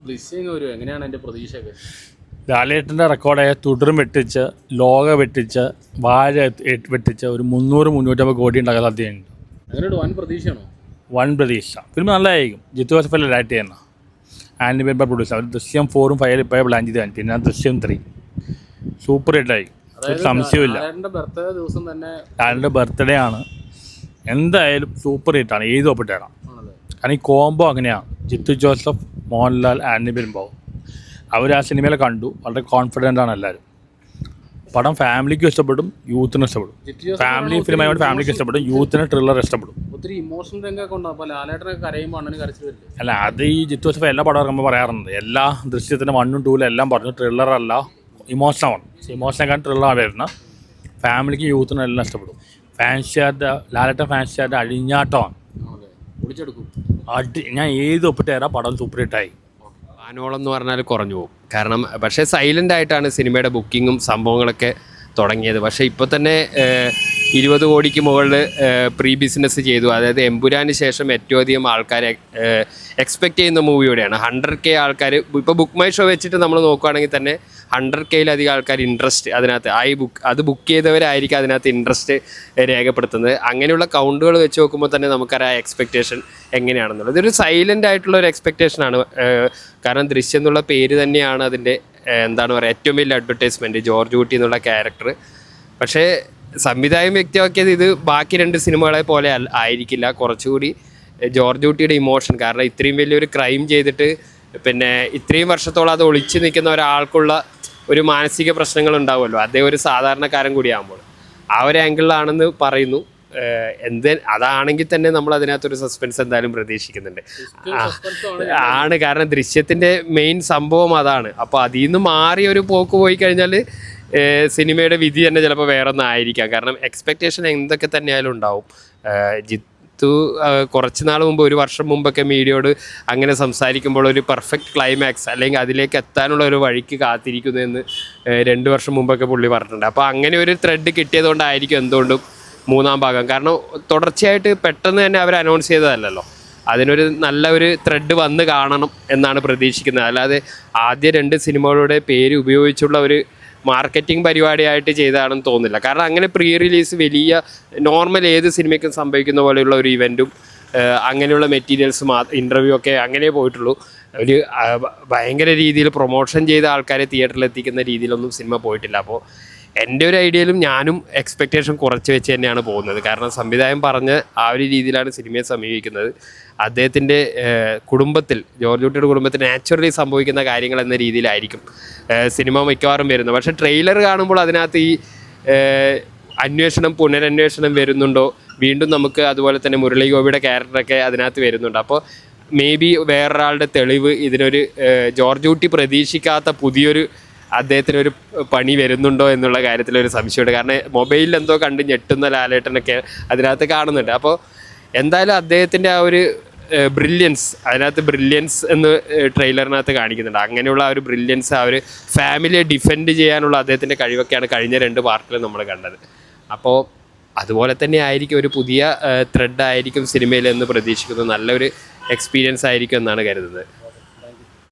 എങ്ങനെയാണ് എൻ്റെ പ്രതീക്ഷയൊക്കെ? ലാലേട്ടൻ്റെ റെക്കോർഡായ തുടരും വെട്ടിച്ച്, ലോക വെട്ടിച്ച്, വാഴ വെട്ടിച്ച് ഒരു 300-350 കോടി ഉണ്ടാക്കാൻ സാധ്യതയുണ്ട്. അങ്ങനെ വൻ പ്രതീക്ഷയാണോ? വൻ പ്രതീക്ഷ. ഫിലിം നല്ലതായിരിക്കും. ജിത്തു ജോസഫല്ലേ ഡയറക്റ്റ് ചെയ്യുന്ന, ആൻഡ് ബെമ്പർ പ്രൊഡ്യൂസർ. അവർ ദൃശ്യം 4ഉം 5 ഇപ്പോൾ പ്ലാൻ ചെയ്ത്, പിന്നെ ദൃശ്യം 3 സൂപ്പർ ഹിറ്റായിരിക്കും, ഒരു സംശയമില്ല. ലാലേട്ടൻ്റെ ബർത്ത്ഡേ ആണ്, എന്തായാലും സൂപ്പർ ഹിറ്റാണ്. ഏത് ഒപ്പിട്ടേടാം. കാരണം ഈ കോംബോ അങ്ങനെയാണ്. ജിത്തു ജോസഫ്, മോഹൻലാൽ, ആൻഡി പെരുമ്പാവൂർ അവർ ആ സിനിമയിൽ കണ്ടു. വളരെ കോൺഫിഡൻ്റ് ആണ് എല്ലാവരും. പടം ഫാമിലിക്കും ഇഷ്ടപ്പെടും, യൂത്തിനും ഇഷ്ടപ്പെടും. ഫാമിലി ഫിലിമായതുകൊണ്ട് ഫാമിലിക്ക് ഇഷ്ടപ്പെടും, യൂത്തിന് ത്രില്ലർ ഇഷ്ടപ്പെടും. ഒത്തിരി ഇമോഷണൽ രംഗമൊക്കെ ഉണ്ടാവും. അപ്പോൾ ലാലേട്ടനൊക്കെ കരയുമ്പോൾ അണ്ണന് കരച്ചിൽ വരില്ലേ? അല്ല, അത് ഈ ജിത്തു ജോസഫ് എല്ലാ പടം ഇറങ്ങുമ്പോൾ പറയാറുണ്ട്. എല്ലാ ദൃശ്യത്തിൻ്റെ 1ഉം 2ഉം എല്ലാം പറഞ്ഞു ത്രില്ലറല്ല, ഇമോഷണലാണ്. ഇമോഷണൽ ത്രില്ലറാണ് വരുന്നത്. ഫാമിലിക്ക് യൂത്തിനും എല്ലാം ഇഷ്ടപ്പെടും. ഫാൻസിയാരുടെ ലാലേട്ടൻ ഫാൻസിയാരുടെ അഴിഞ്ഞാട്ടമാണ്. ഞാൻ ഏത് ഒപ്പിട്ട് തരാം, പടം സൂപ്പർ ഹിറ്റായി. വാനോളം എന്ന് പറഞ്ഞാൽ കുറഞ്ഞു പോകും. കാരണം പക്ഷേ സൈലൻ്റ് ആയിട്ടാണ് സിനിമയുടെ ബുക്കിങ്ങും സംഭവങ്ങളൊക്കെ തുടങ്ങിയത്. പക്ഷേ ഇപ്പോൾ തന്നെ 20 കോടിക്ക് മുകളിൽ പ്രീ ബിസിനസ് ചെയ്തു. അതായത് എമ്പുരാന് ശേഷം ഏറ്റവും അധികം ആൾക്കാരെ എക്സ്പെക്റ്റ് ചെയ്യുന്ന മൂവിയോടെയാണ്. 100K ആൾക്കാർ ഇപ്പോൾ ബുക്ക് മൈ ഷോ വെച്ചിട്ട് നമ്മൾ നോക്കുകയാണെങ്കിൽ തന്നെ 100Kയിലധികം ആൾക്കാർ ഇൻട്രസ്റ്റ് അതിനകത്ത് അത് ബുക്ക് ചെയ്തവരായിരിക്കും അതിനകത്ത് ഇൻട്രസ്റ്റ് രേഖപ്പെടുത്തുന്നത്. അങ്ങനെയുള്ള കൗണ്ടുകൾ വെച്ച് നോക്കുമ്പോൾ തന്നെ നമുക്കറിയാം എക്സ്പെക്റ്റേഷൻ എങ്ങനെയാണെന്നുള്ളത്. ഇതൊരു സൈലൻ്റ് ആയിട്ടുള്ള ഒരു എക്സ്പെക്റ്റേഷനാണ്. കാരണം ദൃശ്യം എന്നുള്ള പേര് തന്നെയാണ് അതിൻ്റെ എന്താണ് പറയുക ഏറ്റവും വലിയ അഡ്വർടൈസ്മെൻറ്റ്, ജോർജ് കുട്ടി എന്നുള്ള ക്യാരക്ടർ. പക്ഷേ സംവിധായകൻ വ്യക്തമാക്കിയത് ഇത് ബാക്കി 2 സിനിമകളെ പോലെ ആയിരിക്കില്ല. കുറച്ചുകൂടി ജോർജ് കുട്ടിയുടെ ഇമോഷൻ, കാരണം ഇത്രയും വലിയൊരു ക്രൈം ചെയ്തിട്ട് പിന്നെ ഇത്രയും വർഷത്തോളം അത് ഒളിച്ചു നിൽക്കുന്ന ഒരാൾക്കുള്ള ഒരു മാനസിക പ്രശ്നങ്ങൾ ഉണ്ടാവുമല്ലോ. അദ്ദേഹം ഒരു സാധാരണക്കാരൻ കൂടിയാകുമ്പോൾ ആ ഒരു ആംഗിളിലാണെന്ന് പറയുന്നു. അതാണെങ്കിൽ തന്നെ നമ്മൾ അതിനകത്തൊരു സസ്പെൻസ് എന്തായാലും പ്രതീക്ഷിക്കുന്നുണ്ട്. കാരണം ദൃശ്യത്തിൻ്റെ മെയിൻ സംഭവം അതാണ്. അപ്പോൾ അതിൽ നിന്ന് മാറി ഒരു പോക്ക് പോയി കഴിഞ്ഞാൽ സിനിമയുടെ വിധി തന്നെ ചിലപ്പോൾ വേറെ ഒന്നും ആയിരിക്കാം. കാരണം എക്സ്പെക്റ്റേഷൻ എന്തൊക്കെ തന്നെയായാലും ഉണ്ടാവും. കുറച്ച് നാൾ മുമ്പ്, 1 വർഷം മുമ്പൊക്കെ മീഡിയയോട് അങ്ങനെ സംസാരിക്കുമ്പോൾ ഒരു പെർഫെക്റ്റ് ക്ലൈമാക്സ് അല്ലെങ്കിൽ അതിലേക്ക് എത്താനുള്ള ഒരു വഴിക്ക് കാത്തിരിക്കുന്നതെന്ന് 2 വർഷം മുമ്പൊക്കെ പുള്ളി പറഞ്ഞിട്ടുണ്ട്. അപ്പോൾ അങ്ങനെ ഒരു ത്രെഡ് കിട്ടിയതുകൊണ്ടായിരിക്കും എന്തുകൊണ്ടും 3ാം ഭാഗം. കാരണം തുടർച്ചയായിട്ട് പെട്ടെന്ന് തന്നെ അവർ അനൗൺസ് ചെയ്തതല്ലല്ലോ. അതിനൊരു നല്ല ഒരു ത്രെഡ് വന്ന് കാണണം എന്നാണ് പ്രതീക്ഷിക്കുന്നത്. അല്ലാതെ ആദ്യ 2 സിനിമകളുടെ പേര് ഉപയോഗിച്ചുള്ള ഒരു മാർക്കറ്റിംഗ് പരിപാടിയായിട്ട് ചെയ്തതാണെന്ന് തോന്നുന്നില്ല. കാരണം അങ്ങനെ പ്രീ റിലീസ് വലിയ നോർമൽ ഏത് സിനിമയ്ക്കും സംഭവിക്കുന്ന പോലെയുള്ള ഒരു ഇവൻറ്റും അങ്ങനെയുള്ള മെറ്റീരിയൽസ് ഇൻ്റർവ്യൂ ഒക്കെ അങ്ങനെ പോയിട്ടുള്ളൂ. ഒരു ഭയങ്കര രീതിയിൽ പ്രൊമോഷൻ ചെയ്ത ആൾക്കാരെ തിയേറ്ററിൽ എത്തിക്കുന്ന രീതിയിലൊന്നും സിനിമ പോയിട്ടില്ല. അപ്പോൾ എൻ്റെ ഒരു ഐഡിയയിലും ഞാനും എക്സ്പെക്റ്റേഷൻ കുറച്ച് വെച്ച് തന്നെയാണ് പോകുന്നത്. കാരണം സംവിധായകൻ പറഞ്ഞ ആ ഒരു രീതിയിലാണ് സിനിമയെ സമീപിക്കുന്നത്. അദ്ദേഹത്തിൻ്റെ കുടുംബത്തിൽ, ജോർജ് കുട്ടിയുടെ കുടുംബത്തിൽ നാച്ചുറലി സംഭവിക്കുന്ന കാര്യങ്ങൾ എന്ന രീതിയിലായിരിക്കും സിനിമ മിക്കവാറും വരുന്നത്. പക്ഷേ ട്രെയിലർ കാണുമ്പോൾ അതിനകത്ത് ഈ പുനരന്വേഷണം വരുന്നുണ്ടോ, വീണ്ടും നമുക്ക് അതുപോലെ തന്നെ മുരളി ഗോപിയുടെ ക്യാരക്ടറൊക്കെ അതിനകത്ത് വരുന്നുണ്ട്. അപ്പോൾ മേ ബി വേറൊരാളുടെ തെളിവ്, ഇതിനൊരു ജോർജ് കുട്ടി പ്രതീക്ഷിക്കാത്ത പുതിയൊരു അദ്ദേഹത്തിനൊരു പണി വരുന്നുണ്ടോ എന്നുള്ള കാര്യത്തിലൊരു സംശയമുണ്ട്. കാരണം മൊബൈലിൽ എന്തോ കണ്ട് ഞെട്ടുന്ന ലാലേട്ടനൊക്കെ അതിനകത്ത് കാണുന്നുണ്ട്. അപ്പോൾ എന്തായാലും അദ്ദേഹത്തിൻ്റെ ആ ഒരു ബ്രില്യൻസ് എന്ന് ട്രെയിലറിനകത്ത് കാണിക്കുന്നുണ്ട്. അങ്ങനെയുള്ള ആ ഒരു ബ്രില്യൻസ്, ആ ഒരു ഫാമിലിയെ ഡിഫെൻഡ് ചെയ്യാനുള്ള അദ്ദേഹത്തിൻ്റെ കഴിവൊക്കെയാണ് കഴിഞ്ഞ 2 പാർട്ടിൽ നമ്മൾ കണ്ടത്. അപ്പോൾ അതുപോലെ തന്നെ ആയിരിക്കും ഒരു പുതിയ ത്രെഡ് ആയിരിക്കും സിനിമയിൽ എന്ന് പ്രതീക്ഷിക്കുന്നു. നല്ലൊരു എക്സ്പീരിയൻസ് ആയിരിക്കും എന്നാണ് കരുതുന്നത്.